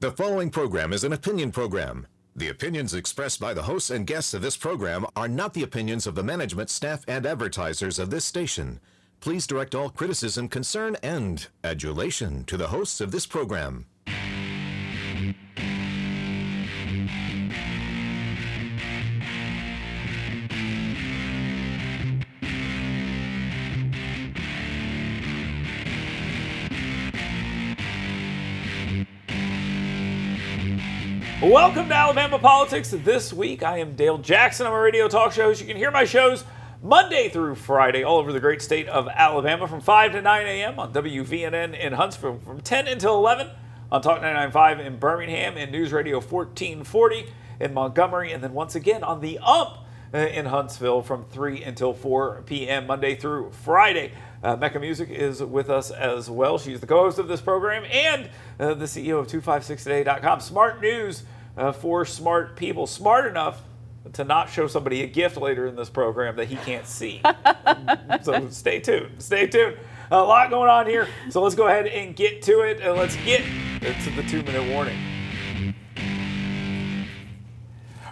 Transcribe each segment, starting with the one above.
The following program is an opinion program. The opinions expressed by the hosts and guests of this program are not the opinions of the management, staff, and advertisers of this station. Please direct all criticism, concern, and adulation to the hosts of this program. Welcome to Alabama Politics. This week, I am Dale Jackson. I'm a radio talk show host. You can hear my shows Monday through Friday all over the great state of Alabama from 5 to 9 a.m. on WVNN in Huntsville, from 10 until 11 on Talk 99.5 in Birmingham, and News Radio 1440 in Montgomery, and then once again on the in Huntsville from 3 until 4 p.m. Monday through Friday. Mecca Music is with us as well. She's the co-host of this program and the CEO of 256today.com. Smart news for smart people. Smart enough to not show somebody a gift later in this program that he can't see. So stay tuned. Stay tuned. A lot going on here. So let's go ahead and get to it. And let's get to the 2-minute warning.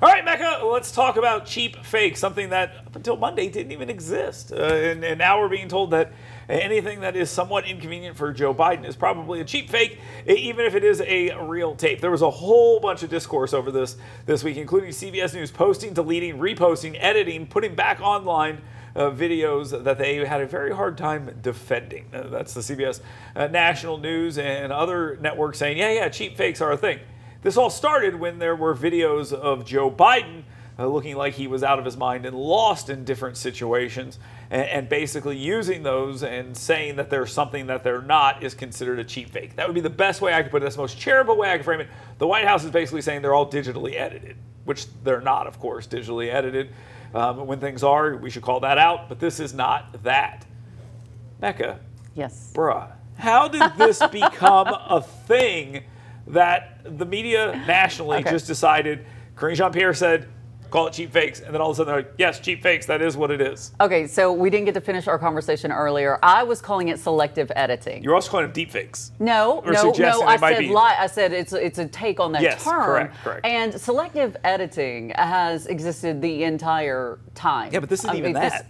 All right, Mecca, let's talk about cheap fakes, something that up until Monday didn't even exist. And now we're being told that anything that is somewhat inconvenient for Joe Biden is probably a cheap fake, even if it is a real tape. There was a whole bunch of discourse over this week, including CBS News posting, deleting, reposting, editing, putting back online videos that they had a very hard time defending. That's the CBS National News and other networks saying, yeah, cheap fakes are a thing. This all started when there were videos of Joe Biden looking like he was out of his mind and lost in different situations, and basically using those and saying that there's something that they're not is considered a cheap fake. That would be the best way I could put it. That's the most charitable way I could frame it. The White House is basically saying they're all digitally edited, which they're not, of course, digitally edited. When things are, we should call that out, but this is not that. Mecca. Yes. Bruh, how did this become a thing that the media nationally just decided? Karine Jean-Pierre said, call it cheap fakes, and then all of a sudden they're like, yes, cheap fakes, that is what it is. Okay, so we didn't get to finish our conversation earlier. I was calling it selective editing. You're also calling them deep fakes. No, I said it's a take on that term. Correct. And selective editing has existed the entire time. Yeah, but this isn't even that.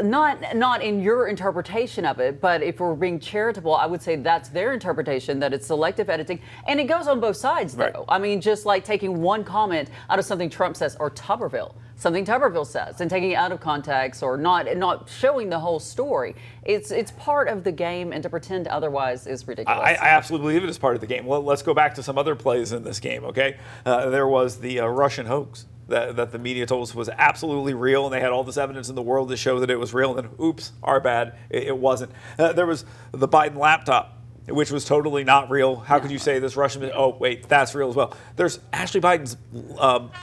Not in your interpretation of it, but if we're being charitable, I would say that's their interpretation, that it's selective editing. And it goes on both sides, though. Right. I mean, just like taking one comment out of something Trump says, or something Tuberville says, and taking it out of context, or not showing the whole story. It's part of the game, and to pretend otherwise is ridiculous. I absolutely believe it is part of the game. Well, let's go back to some other plays in this game, okay? There was the Russian hoax that the media told us was absolutely real, and they had all this evidence in the world to show that it was real, and then, oops, our bad, it wasn't. There was the Biden laptop, which was totally not real. How could you say this Russian? Oh, wait, that's real as well. There's Ashley Biden's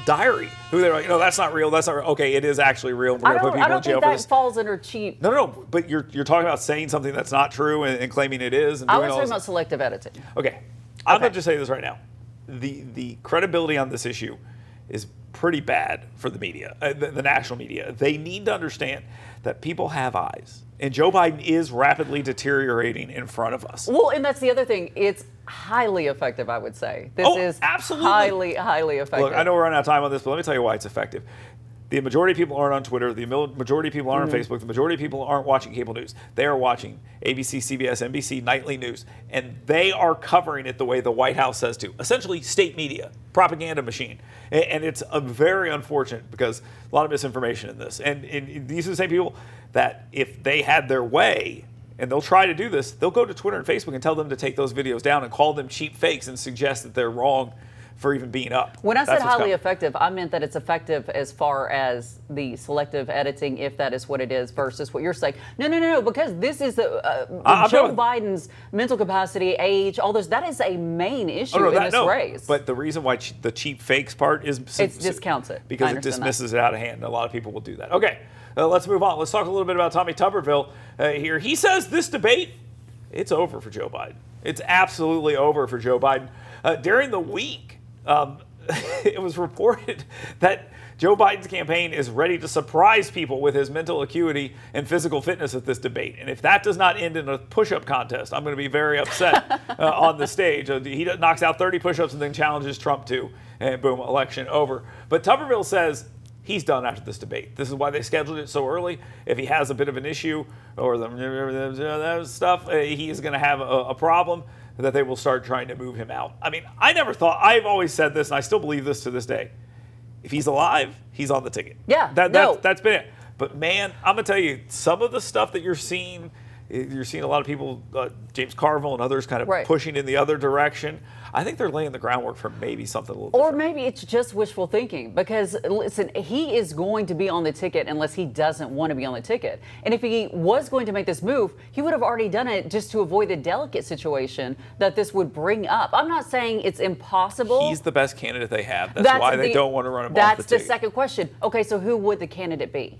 diary, who they're like, no, that's not real. That's not real. Okay, it is actually real. We're going to put people in jail for this. I don't think that falls under cheap. No, but you're talking about saying something that's not true and claiming it is. And I was talking about selective editing. Okay, I'm going to just say this right now. The credibility on this issue is pretty bad for the media, the national media. They need to understand that people have eyes, and Joe Biden is rapidly deteriorating in front of us. Well, and that's the other thing. It's highly effective, I would say. This is absolutely highly effective. Look, I know we're running out of time on this, but let me tell you why it's effective. The majority of people aren't on Twitter. The majority of people aren't on Facebook. The majority of people aren't watching cable news. They are watching ABC, CBS, NBC nightly news, and they are covering it the way the White House says to. Essentially, state media, propaganda machine. And it's very unfortunate because a lot of misinformation in this. And these are the same people that if they had their way, and they'll try to do this, they'll go to Twitter and Facebook and tell them to take those videos down and call them cheap fakes and suggest that they're wrong for even being up. When I said highly effective, I meant that it's effective as far as the selective editing, if that is what it is, versus what you're saying. No, because this is Joe Biden's mental capacity, age, all those. That is a main issue in this race. But the reason why the cheap fakes part is it discounts it because it dismisses it out of hand. And a lot of people will do that. Okay, let's move on. Let's talk a little bit about Tommy Tuberville here. He says this debate, it's over for Joe Biden. It's absolutely over for Joe Biden. During the week, it was reported that Joe Biden's campaign is ready to surprise people with his mental acuity and physical fitness at this debate. And if that does not end in a push-up contest, I'm going to be very upset on the stage. He knocks out 30 push-ups and then challenges Trump to, and boom, election over. But Tuberville says he's done after this debate. This is why they scheduled it so early. If he has a bit of an issue or the stuff, he is going to have a problem that they will start trying to move him out. I mean, I've always said this, and I still believe this to this day. If he's alive, he's on the ticket. Yeah, that's been it. But man, I'm gonna tell you, some of the stuff that you're seeing a lot of people, James Carville and others, kind of pushing in the other direction. I think they're laying the groundwork for maybe something a little different. Or maybe it's just wishful thinking, because listen, he is going to be on the ticket unless he doesn't want to be on the ticket. And if he was going to make this move, he would have already done it just to avoid the delicate situation that this would bring up. I'm not saying it's impossible. He's the best candidate they have. That's why they don't want to run him off the ticket. That's the second question. Okay, so who would the candidate be?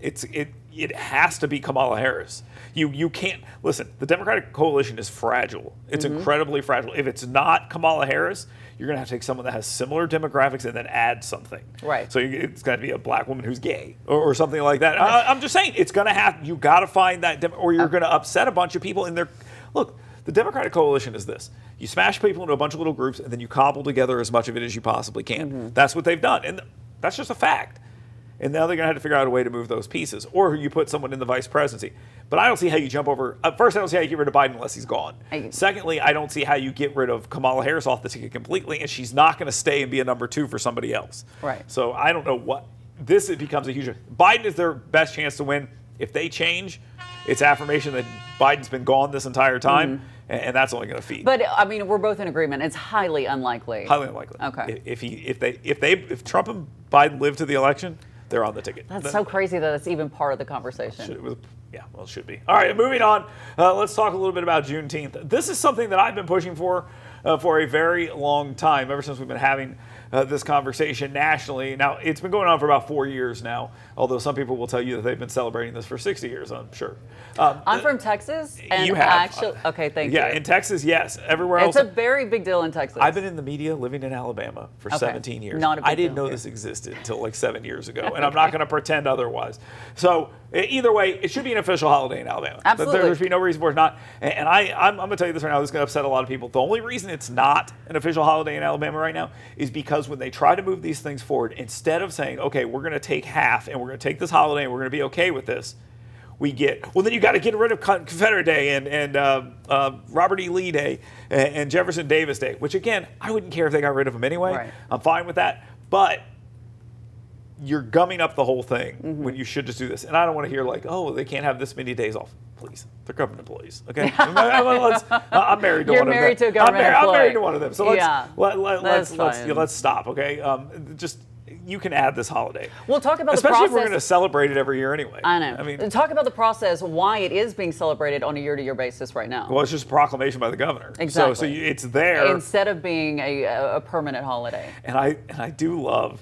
It has to be Kamala Harris. You can't listen. The Democratic coalition is fragile. It's incredibly fragile. If it's not Kamala Harris, you're going to have to take someone that has similar demographics and then add something. Right. So it's got to be a black woman who's gay or something like that. I'm just saying it's going to have. You got to find that, or you're going to upset a bunch of people in their. Look, the Democratic coalition is this: you smash people into a bunch of little groups and then you cobble together as much of it as you possibly can. That's what they've done, and that's just a fact. And now they're going to have to figure out a way to move those pieces. Or you put someone in the vice presidency. But I don't see how you jump over. First, I don't see how you get rid of Biden unless he's gone. Secondly, I don't see how you get rid of Kamala Harris off the ticket completely. And she's not going to stay and be a number 2 for somebody else. Right. So I don't know what. It becomes a huge. Biden is their best chance to win. If they change, it's affirmation that Biden's been gone this entire time. And that's only going to feed. But I mean, we're both in agreement. It's highly unlikely. Highly unlikely. Okay. If Trump and Biden live to the election, they're on the ticket. That's so crazy that it's even part of the conversation. It should be. All right, moving on. Let's talk a little bit about Juneteenth. This is something that I've been pushing for a very long time, ever since we've been having this conversation nationally. Now, it's been going on for about 4 years now, although some people will tell you that they've been celebrating this for 60 years, I'm sure. I'm from Texas. And you have. Actually, okay, thank you. Yeah, in Texas, yes. Everywhere else. It's a very big deal in Texas. I've been in the media living in Alabama for 17 years. Not a big I didn't deal know this existed until like 7 years ago, and I'm not going to pretend otherwise. So either way, it should be an official holiday in Alabama. Absolutely. There should be no reason for it not. And I'm going to tell you this right now. This is going to upset a lot of people. The only reason it's not an official holiday in Alabama right now is because when they try to move these things forward, instead of saying, okay, we're going to take half and we're going to take this holiday and we're going to be okay with this, we get, well, then you got to get rid of Confederate Day and Robert E. Lee Day and Jefferson Davis Day, which again, I wouldn't care if they got rid of them anyway. Right. I'm fine with that. But you're gumming up the whole thing when you should just do this. And I don't want to hear like, oh, they can't have this many days off. Please, they're government employees, okay? I'm married to You're one of them. married to a government employee. I'm married to one of them. So Let's let's stop, okay? You can add this holiday. We'll talk about the process. process. Especially if we're going to celebrate it every year anyway. I know. I mean, talk about the process, why it is being celebrated on a year-to-year basis right now. Well, it's just a proclamation by the governor. Exactly. So it's there. Instead of being a permanent holiday. And I do love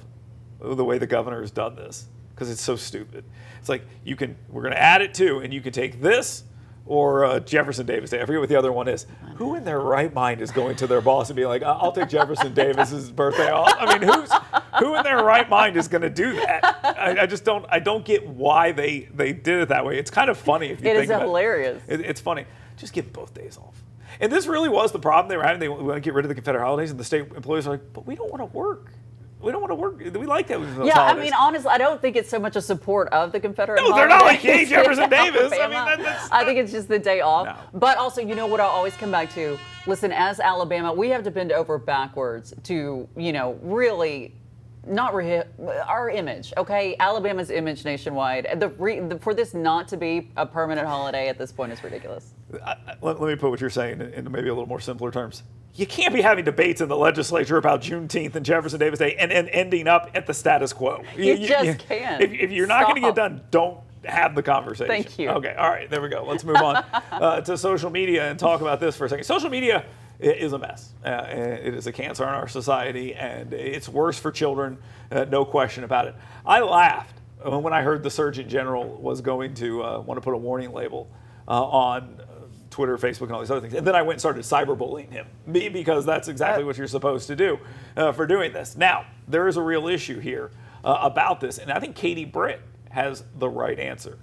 the way the governor has done this, because it's so stupid. It's like, we're going to add it too, and you can take this or Jefferson Davis Day. I forget what the other one is. Who in their right mind is going to their boss and being like, I'll take Jefferson Davis's birthday off? I mean, who in their right mind is going to do that? I don't get why they did it that way. It's kind of funny if you think about it. It is hilarious. It's funny. Just give both days off. And this really was the problem they were having. They want to get rid of the Confederate holidays, and the state employees are like, but we don't want to work. We don't want to work. We like that. Yeah, holidays. I mean, honestly, I don't think it's so much a support of the Confederate holidays. No, they're not like, hey, Jefferson Davis. I mean, I think it's just the day off. No. But also, you know what I always come back to? Listen, as Alabama, we have to bend over backwards to, really not our image, okay? Alabama's image nationwide. For this not to be a permanent holiday at this point is ridiculous. Let me put what you're saying into maybe a little more simpler terms. You can't be having debates in the legislature about Juneteenth and Jefferson Davis Day and ending up at the status quo. You just can't. If you're not going to get done, don't have the conversation. Thank you. Okay, all right, there we go. Let's move on to social media and talk about this for a second. Social media is a mess. It is a cancer in our society, and it's worse for children, no question about it. I laughed when I heard the Surgeon General was going to want to put a warning label on Twitter, Facebook, and all these other things. And then I went and started cyberbullying him because that's exactly what you're supposed to do for doing this. Now, there is a real issue here about this, and I think Katie Britt has the right answer.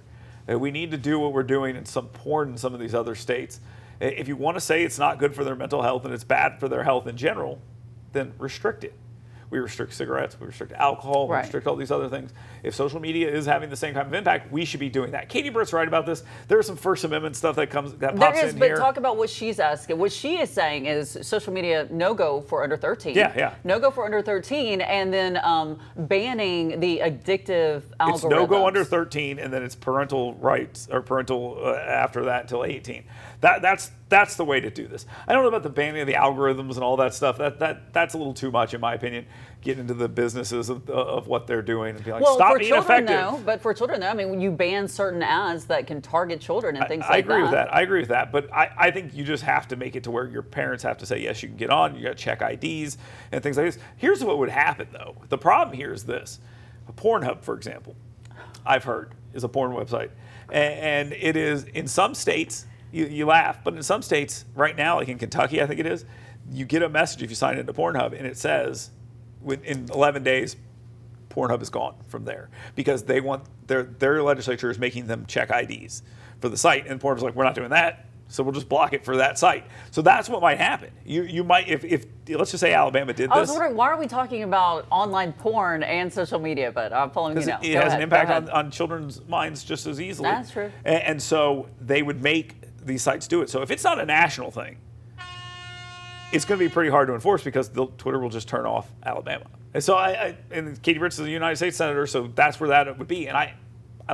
We need to do what we're doing in some porn in some of these other states. If you want to say it's not good for their mental health and it's bad for their health in general, then restrict it. We restrict cigarettes, we restrict alcohol, we restrict all these other things. If social media is having the same kind of impact, we should be doing that. Katie Britt's right about this. There's some First Amendment stuff that pops in here. But talk about what she's asking. What she is saying is social media no-go for under 13. Yeah. No-go for under 13, and then banning the addictive algorithms. It's no-go under 13, and then it's parental rights, or parental after that until 18. That's the way to do this. I don't know about the banning of the algorithms and all that stuff. That's a little too much, in my opinion. Get into the businesses of what they're doing and be like, stop being effective. But for children, though, I mean, when you ban certain ads that can target children and things like that. I agree with that. But I think you just have to make it to where your parents have to say, yes, you can get on. You got to check IDs and things like this. Here's what would happen, though. The problem here is this. Pornhub, for example, I've heard, is a porn website. And it is, in some states, you laugh, but in some states right now, like in Kentucky, I think it is, you get a message if you sign into Pornhub, and it says in 11 days, Pornhub is gone from there because they want their legislature is making them check IDs for the site, and Pornhub's like, we're not doing that, so we'll just block it for that site. So that's what might happen. You might, if let's just say Alabama did this. I was wondering, why are we talking about online porn and social media? But I'm following you now. It has an impact on children's minds just as easily. That's true. And so they would make these sites do it. So if it's not a national thing, it's going to be pretty hard to enforce because Twitter will just turn off Alabama. And so and Katie Britt is a United States senator, so that's where that would be. And I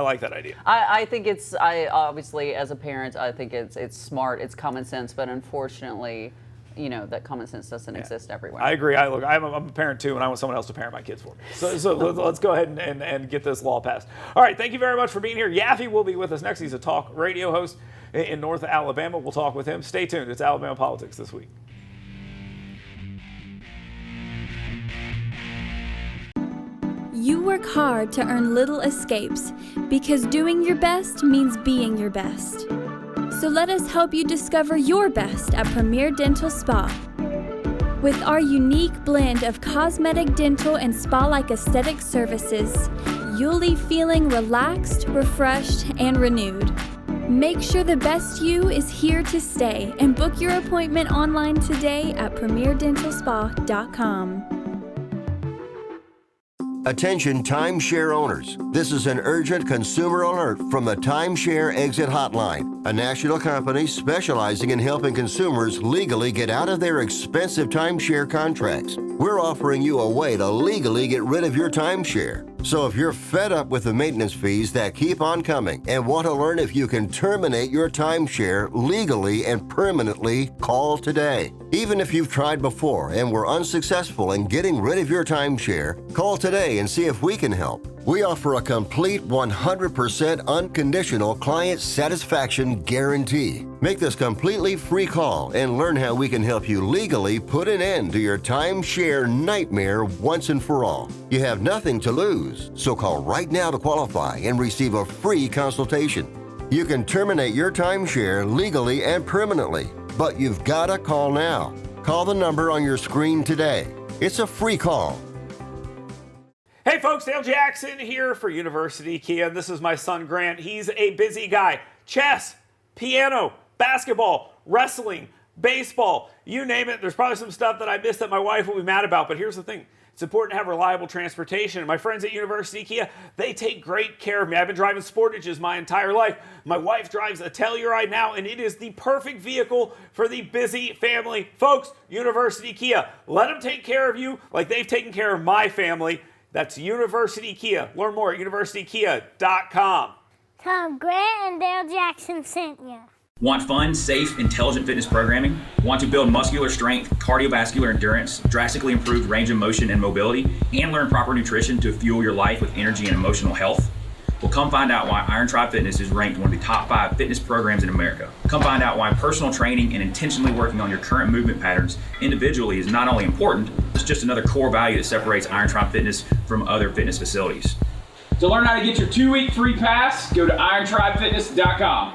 like that idea. I think obviously as a parent, I think it's smart, it's common sense, but unfortunately, that common sense doesn't exist everywhere. I agree. I'm a parent too, and I want someone else to parent my kids for me. So let's go ahead and get this law passed. All right, thank you very much for being here. Yaffe will be with us next. He's a talk radio host in North Alabama. We'll talk with him. Stay tuned. It's Alabama Politics This Week. You work hard to earn little escapes because doing your best means being your best. So let us help you discover your best at Premier Dental Spa. With our unique blend of cosmetic, dental, and spa-like aesthetic services, you'll leave feeling relaxed, refreshed, and renewed. Make sure the best you is here to stay and book your appointment online today at premierdentalspa.com. Attention timeshare owners. This is an urgent consumer alert from the Timeshare Exit Hotline, a national company specializing in helping consumers legally get out of their expensive timeshare contracts. We're offering you a way to legally get rid of your timeshare. So if you're fed up with the maintenance fees that keep on coming and want to learn if you can terminate your timeshare legally and permanently, call today. Even if you've tried before and were unsuccessful in getting rid of your timeshare, call today and see if we can help. We offer a complete 100% unconditional client satisfaction guarantee. Make this completely free call and learn how we can help you legally put an end to your timeshare nightmare once and for all. You have nothing to lose, so call right now to qualify and receive a free consultation. You can terminate your timeshare legally and permanently, but you've got to call now. Call the number on your screen today. It's a free call. Hey folks, Dale Jackson here for University Kia. This is my son Grant. He's a busy guy. Chess, piano, basketball, wrestling, baseball, you name it. There's probably some stuff that I missed that my wife will be mad about, but here's the thing. It's important to have reliable transportation. And my friends at University Kia, they take great care of me. I've been driving Sportages my entire life. My wife drives a Telluride now, and it is the perfect vehicle for the busy family. Folks, University Kia, let them take care of you like they've taken care of my family. That's University Kia. Learn more at universitykia.com. Tom, Grant and Dale Jackson sent you. Want fun, safe, intelligent fitness programming? Want to build muscular strength, cardiovascular endurance, drastically improve range of motion and mobility, and learn proper nutrition to fuel your life with energy and emotional health? Well, come find out why Iron Tribe Fitness is ranked one of the top 5 fitness programs in America. Come find out why personal training and intentionally working on your current movement patterns individually is not only important, it's just another core value that separates Iron Tribe Fitness from other fitness facilities. To learn how to get your 2-week free pass, go to irontribefitness.com.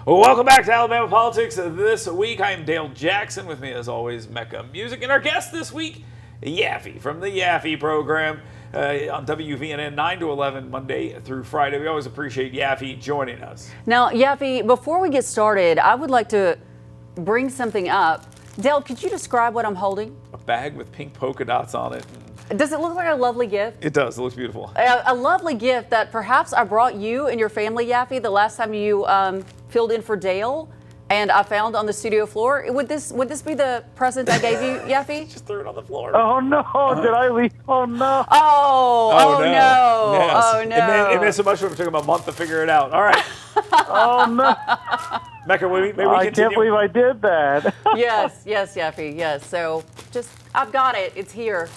Well, welcome back to Alabama Politics this week. I am Dale Jackson. With me, as always, Mecca Music. And our guest this week, Yaffe from the Yaffe program on WVNN 9 to 11, Monday through Friday. We always appreciate Yaffe joining us. Now, Yaffe, before we get started, I would like to bring something up. Dale, could you describe what I'm holding? A bag with pink polka dots on it. Does it look like a lovely gift? It does. It looks beautiful. A lovely gift that perhaps I brought you and your family, Yaffe, the last time you filled in for Dale, and I found on the studio floor. Would this be the present I gave you, Yaffe? Just threw it on the floor. Oh no! Did I leave? Oh no! Oh no! Yes. Oh no! It missed so much. It took him a month to figure it out. All right. Oh no! Mecca, maybe we I continue. can't believe I did that. Yes, Yaffe, yes. So I've got it. It's here.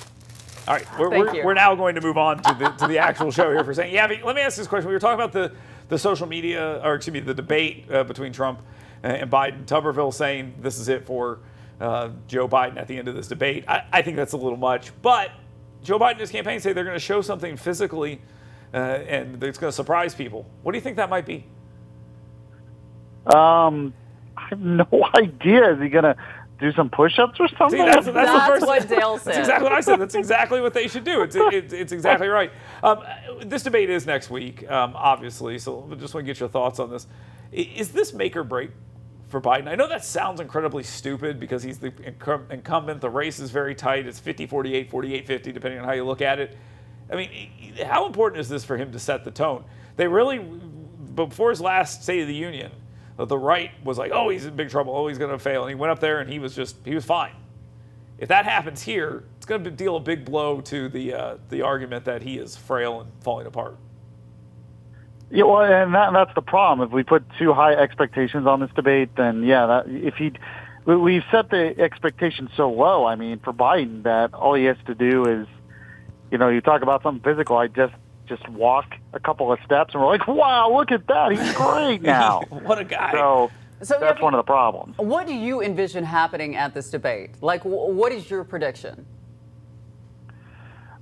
All right, Thank you. we're now going to move on to the actual show here for a second. Yaffe, let me ask this question. We were talking about the social media, or excuse me, the debate between Trump and Biden. Tuberville saying this is it for Joe Biden at the end of this debate. I think that's a little much, but Joe Biden and his campaign say they're going to show something physically and it's going to surprise people. What do you think that might be? I have no idea. Is he gonna do some push-ups or something? See, that's That's the first what Dale said. That's exactly what I said. That's exactly what they should do. It's exactly right. This debate is next week, obviously, so I just want to get your thoughts on this. Is this make or break for Biden? I know that sounds incredibly stupid because he's the incumbent. The race is very tight. It's 50-48, 48-50, depending on how you look at it. I mean, how important is this for him to set the tone? They really, before his last State of the Union, the right was like, oh, he's in big trouble. Oh, he's going to fail. And he went up there and he was fine. If that happens here, it's going to deal a big blow to the argument that he is frail and falling apart. Yeah, well, and that's the problem. If we put too high expectations on this debate, then yeah, we've set the expectations so low. I mean, for Biden, that all he has to do is, you talk about something physical. I just walk a couple of steps, and we're like, wow, look at that. He's great now. What a guy. So that's Yaffe, one of the problems. What do you envision happening at this debate? Like, what is your prediction?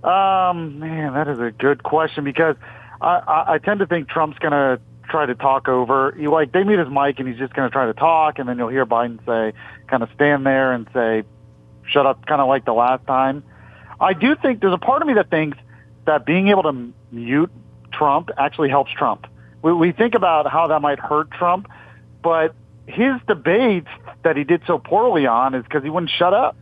Man, that is a good question because I tend to think Trump's going to try to talk over. They mute his mic, and he's just going to try to talk, and then you'll hear Biden say, kind of stand there and say, shut up, kind of like the last time. I do think there's a part of me that thinks that being able to mute Trump actually helps Trump. We think about how that might hurt Trump, but his debates that he did so poorly on is because he wouldn't shut up.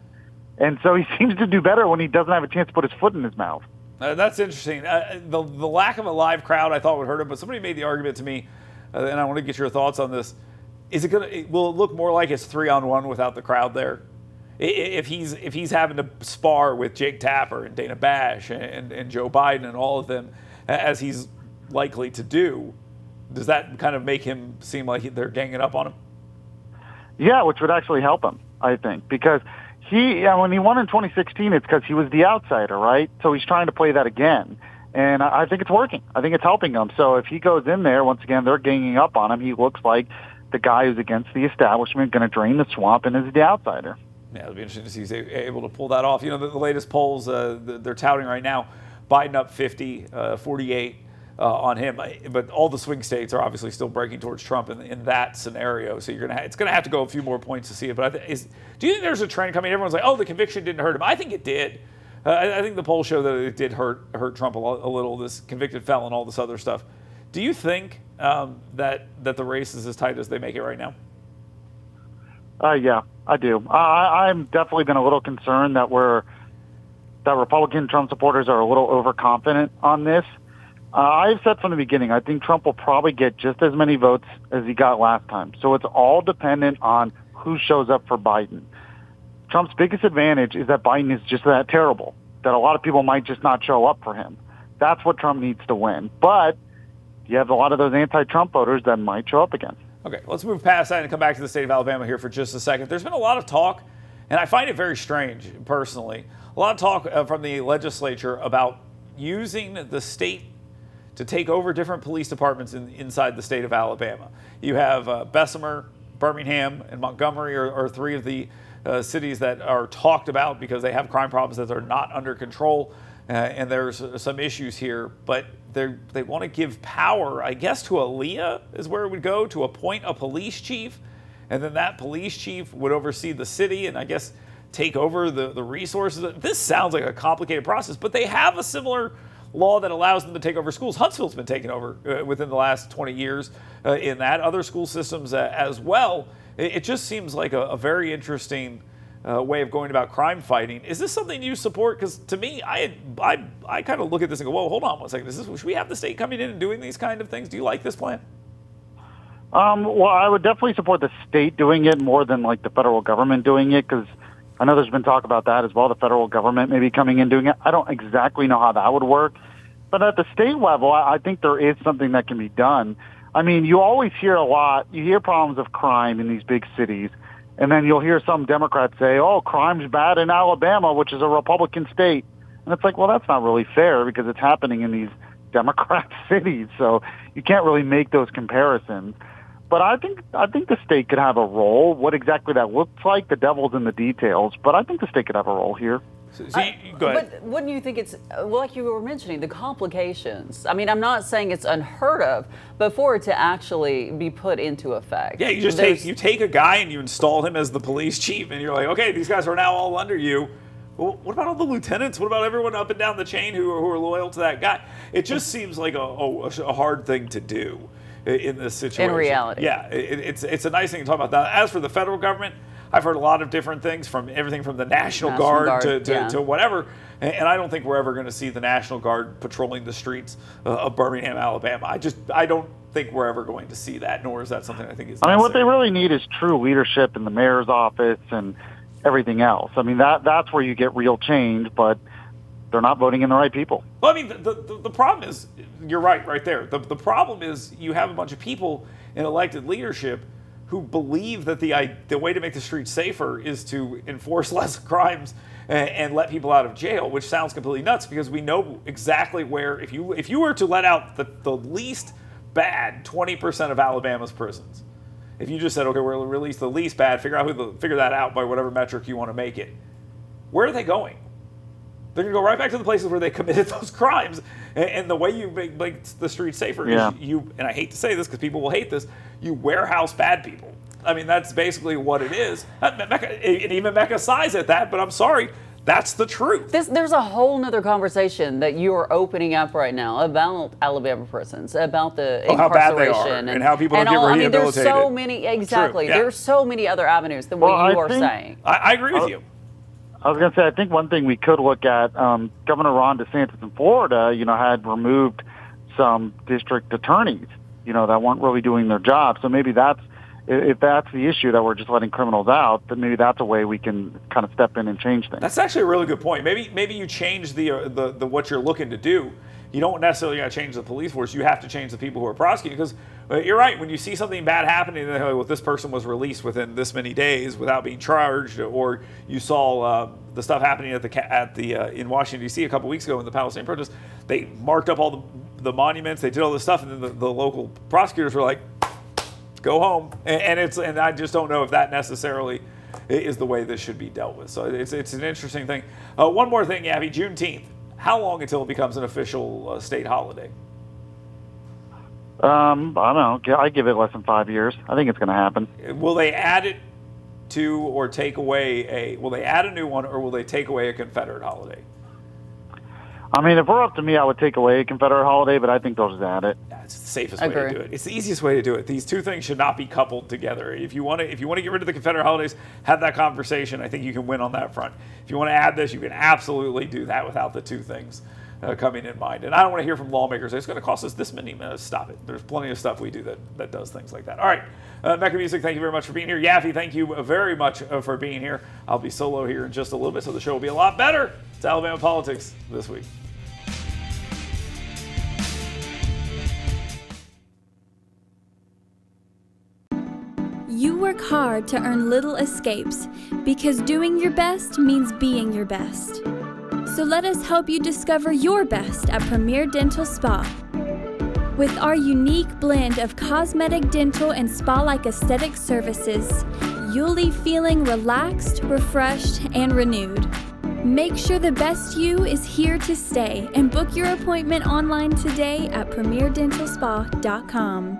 And so he seems to do better when he doesn't have a chance to put his foot in his mouth. That's interesting. The lack of a live crowd I thought would hurt him, but somebody made the argument to me, and I want to get your thoughts on this. Will it look more like it's 3-on-1 without the crowd there? If he's having to spar with Jake Tapper and Dana Bash and Joe Biden and all of them, as he's likely to do, does that kind of make him seem like they're ganging up on him? Yeah, which would actually help him, I think, because when he won in 2016, it's because he was the outsider, right? So he's trying to play that again, and I think it's working. I think it's helping him. So if he goes in there, once again, they're ganging up on him. He looks like the guy who's against the establishment, going to drain the swamp, and is the outsider. Yeah, it'll be interesting to see if he's able to pull that off. The latest polls, they're touting right now, Biden up 50, 48 on him. But all the swing states are obviously still breaking towards Trump in that scenario. So it's going to have to go a few more points to see it. But do you think there's a trend coming? Everyone's like, oh, the conviction didn't hurt him. I think it did. I think the polls show that it did hurt Trump a little, this convicted felon, all this other stuff. Do you think that the race is as tight as they make it right now? Yeah, I do. I'm definitely been a little concerned that Republican Trump supporters are a little overconfident on this. I've said from the beginning, I think Trump will probably get just as many votes as he got last time. So it's all dependent on who shows up for Biden. Trump's biggest advantage is that Biden is just that terrible, that a lot of people might just not show up for him. That's what Trump needs to win. But you have a lot of those anti-Trump voters that might show up again. Okay, let's move past that and come back to the state of Alabama here for just a second. There's been a lot of talk, and I find it very strange, personally, a lot of talk from the legislature about using the state to take over different police departments inside the state of Alabama. You have Bessemer, Birmingham, and Montgomery are three of the cities that are talked about because they have crime problems that are not under control, and there's some issues here. But they want to give power, I guess, to Aaliyah is where it would go, to appoint a police chief, and then that police chief would oversee the city and I guess take over the resources. This sounds like a complicated process, but they have a similar law that allows them to take over schools. Huntsville's been taken over within the last 20 years in that. Other school systems as well. It just seems like a very interesting way of going about crime fighting. Is this something you support? Because to me, I kind of look at this and go, whoa, hold on one second. Should we have the state coming in and doing these kind of things? Do you like this plan? Well, I would definitely support the state doing it more than like the federal government doing it, because I know there's been talk about that as well, the federal government maybe coming in doing it. I don't exactly know how that would work. But at the state level, I think there is something that can be done. I mean, you always hear you hear problems of crime in these big cities, and then you'll hear some Democrats say, oh, crime's bad in Alabama, which is a Republican state. And it's like, well, that's not really fair because it's happening in these Democrat cities. So you can't really make those comparisons. But I think the state could have a role. What exactly that looks like, the devil's in the details. But I think the state could have a role here. So go ahead. But wouldn't you think it's, like you were mentioning, the complications? I mean, I'm not saying it's unheard of, but for it to actually be put into effect. Yeah, you just take a guy and you install him as the police chief, and you're like, okay, these guys are now all under you. Well, what about all the lieutenants? What about everyone up and down the chain who are loyal to that guy? It just seems like a hard thing to do in this situation. In reality. Yeah, it's a nice thing to talk about that. As for the federal government, I've heard a lot of different things, from everything from the National Guard to whatever, and I don't think we're ever going to see the National Guard patrolling the streets of Birmingham, Alabama. I don't think we're ever going to see that, nor is that something I think is necessary. I mean, what they really need is true leadership in the mayor's office and everything else. I mean, that's where you get real change, but they're not voting in the right people. Well, I mean, the problem is, you're right there. The problem is you have a bunch of people in elected leadership who believe that the way to make the streets safer is to enforce less crimes and let people out of jail, which sounds completely nuts because we know exactly where, if you were to let out the least bad 20% of Alabama's prisons, if you just said, okay, we're going to release the least bad, figure that out by whatever metric you want to make it, where are they going? They're going to go right back to the places where they committed those crimes. And the way you make the streets safer is and I hate to say this because people will hate this, you warehouse bad people. I mean, that's basically what it is. And even Mecca sighs at that, but I'm sorry, that's the truth. There's a whole nother conversation that you are opening up right now about Alabama prisons, about the incarceration. How bad they are, and how people don't get rehabilitated. I mean, there's so many, exactly. True, yeah. There's so many other avenues than what you are saying. I agree with you. I was going to say, I think one thing we could look at, Governor Ron DeSantis in Florida, had removed some district attorneys, that weren't really doing their job. So maybe if that's the issue, that we're just letting criminals out, then maybe that's a way we can kind of step in and change things. That's actually a really good point. Maybe you change the what you're looking to do. You don't necessarily got to change the police force. You have to change the people who are prosecuting, because you're right. When you see something bad happening, well, this person was released within this many days without being charged, or you saw the stuff happening in Washington D.C. a couple weeks ago in the Palestinian protests. They marked up all the monuments. They did all this stuff, and then the local prosecutors were like, "Go home." And I just don't know if that necessarily is the way this should be dealt with. So it's an interesting thing. One more thing, Yabby, Juneteenth. How long until it becomes an official state holiday? I don't know. I give it less than 5 years. I think it's going to happen. Will they add it to or take away will they add a new one, or will they take away a Confederate holiday? I mean, if we're up to me, I would take away a Confederate holiday, but I think they'll just add it. That's the safest way to do it. It's the easiest way to do it. These two things should not be coupled together. If you want to get rid of the Confederate holidays, have that conversation. I think you can win on that front. If you want to add this, you can absolutely do that without the two things coming in mind. And I don't want to hear from lawmakers, it's going to cost us this many minutes. Stop it. There's plenty of stuff we do that does things like that. All right. Mecca Music, thank you very much for being here. Yaffe, thank you very much for being here. I'll be solo here in just a little bit, so the show will be a lot better. It's Alabama Politics this week. You work hard to earn little escapes because doing your best means being your best. So let us help you discover your best at Premier Dental Spa. With our unique blend of cosmetic, dental, and spa-like aesthetic services, you'll leave feeling relaxed, refreshed, and renewed. Make sure the best you is here to stay and book your appointment online today at premierdentalspa.com.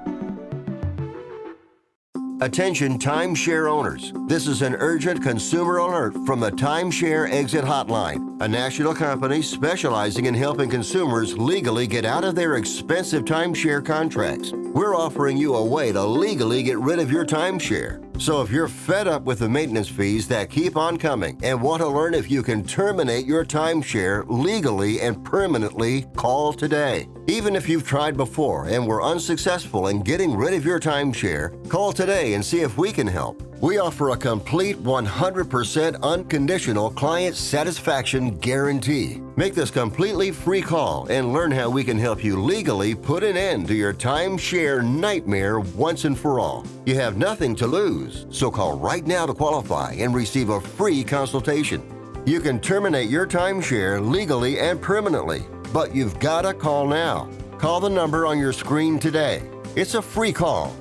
Attention timeshare owners. This is an urgent consumer alert from the Timeshare Exit Hotline, a national company specializing in helping consumers legally get out of their expensive timeshare contracts. We're offering you a way to legally get rid of your timeshare. So if you're fed up with the maintenance fees that keep on coming and want to learn if you can terminate your timeshare legally and permanently, call today. Even if you've tried before and were unsuccessful in getting rid of your timeshare, call today and see if we can help. We offer a complete 100% unconditional client satisfaction guarantee. Make this completely free call and learn how we can help you legally put an end to your timeshare nightmare once and for all. You have nothing to lose, so call right now to qualify and receive a free consultation. You can terminate your timeshare legally and permanently, but you've got to call now. Call the number on your screen today. It's a free call.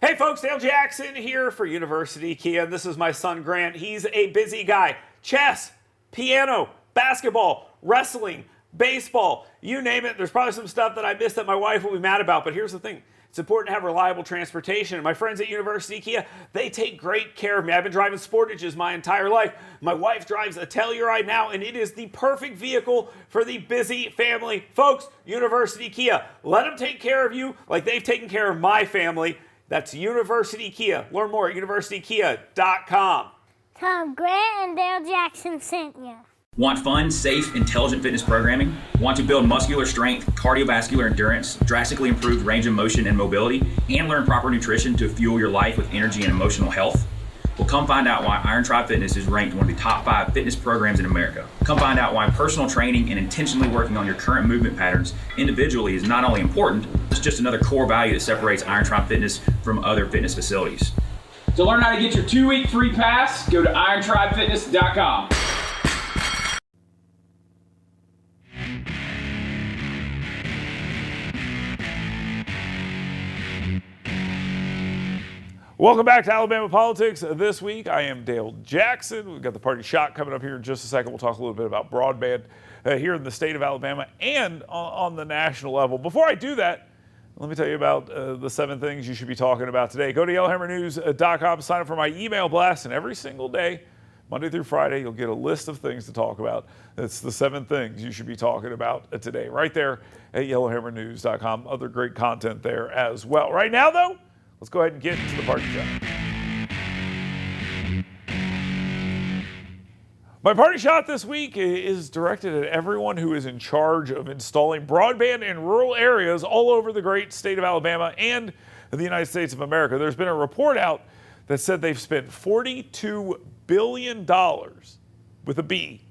Hey folks, Dale Jackson here for University Kia, and this is my son Grant. He's a busy guy. Chess, piano, basketball, wrestling, baseball, you name it. There's probably some stuff that I missed that my wife will be mad about, but here's the thing. It's important to have reliable transportation, and my friends at University Kia, they take great care of me. I've been driving Sportages my entire life. My wife drives a Telluride now, and it is the perfect vehicle for the busy family. Folks, University Kia, let them take care of you like they've taken care of my family. That's University Kia. Learn more at universitykia.com. Tom Grant and Dale Jackson sent you. Want fun, safe, intelligent fitness programming? Want to build muscular strength, cardiovascular endurance, drastically improve range of motion and mobility, and learn proper nutrition to fuel your life with energy and emotional health? Well, come find out why Iron Tribe Fitness is ranked one of the top 5 fitness programs in America. Come find out why personal training and intentionally working on your current movement patterns individually is not only important, it's just another core value that separates Iron Tribe Fitness from other fitness facilities. To learn how to get your 2-week free pass, go to irontribefitness.com. Welcome back to Alabama Politics. This week, I am Dale Jackson. We've got the party shot coming up here in just a second. We'll talk a little bit about broadband here in the state of Alabama and on the national level. Before I do that, let me tell you about the 7 things you should be talking about today. Go to yellowhammernews.com, sign up for my email blast, and every single day, Monday through Friday, you'll get a list of things to talk about. It's the 7 things you should be talking about today, right there at yellowhammernews.com. Other great content there as well. Right now, though, let's go ahead and get to the party shot. My party shot this week is directed at everyone who is in charge of installing broadband in rural areas all over the great state of Alabama and the United States of America. There's been a report out that said they've spent $42 billion with a B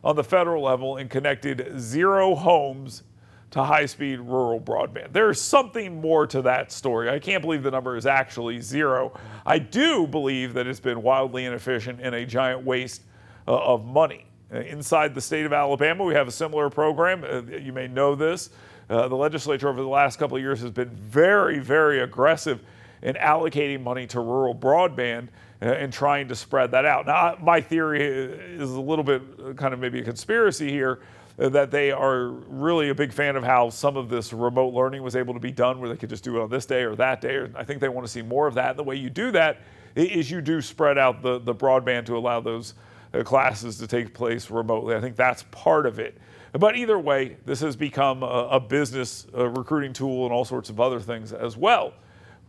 on the federal level and connected 0 homes to high-speed rural broadband. There's something more to that story. I can't believe the number is actually 0. I do believe that it's been wildly inefficient and a giant waste of money. Inside the state of Alabama, we have a similar program. You may know this. The legislature over the last couple of years has been very, very aggressive in allocating money to rural broadband and trying to spread that out. Now, my theory is a little bit kind of maybe a conspiracy here, that they are really a big fan of how some of this remote learning was able to be done where they could just do it on this day or that day. I think they want to see more of that. The way you do that is you do spread out the broadband to allow those classes to take place remotely. I think that's part of it. But either way, this has become a business recruiting tool and all sorts of other things as well.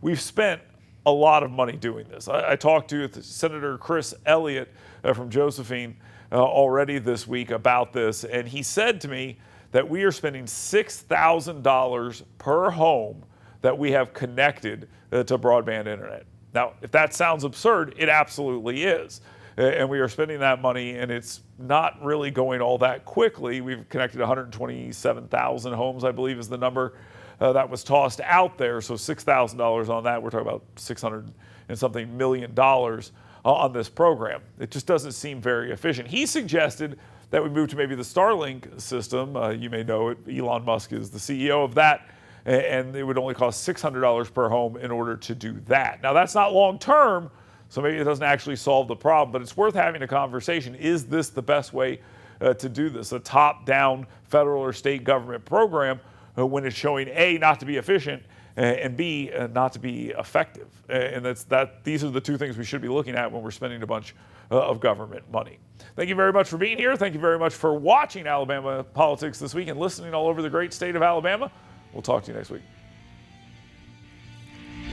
We've spent a lot of money doing this. I talked to Senator Chris Elliott from Josephine already this week about this, and he said to me that we are spending $6,000 per home that we have connected to broadband internet. Now, if that sounds absurd, it absolutely is. And we are spending that money, and it's not really going all that quickly. We've connected 127,000 homes, I believe is the number that was tossed out there. So $6,000 on that. We're talking about $600 and something million on this program. It just doesn't seem very efficient. He suggested that we move to maybe the Starlink system. You may know it. Elon Musk is the CEO of that, and it would only cost $600 per home in order to do that. Now, that's not long term, So maybe it doesn't actually solve the problem, but it's worth having a conversation. Is this the best way to do this? A top-down federal or state government program when it's showing A, not to be efficient, and B, not to be effective. And these are the two things we should be looking at when we're spending a bunch of government money. Thank you very much for being here. Thank you very much for watching Alabama Politics This Week and listening all over the great state of Alabama. We'll talk to you next week.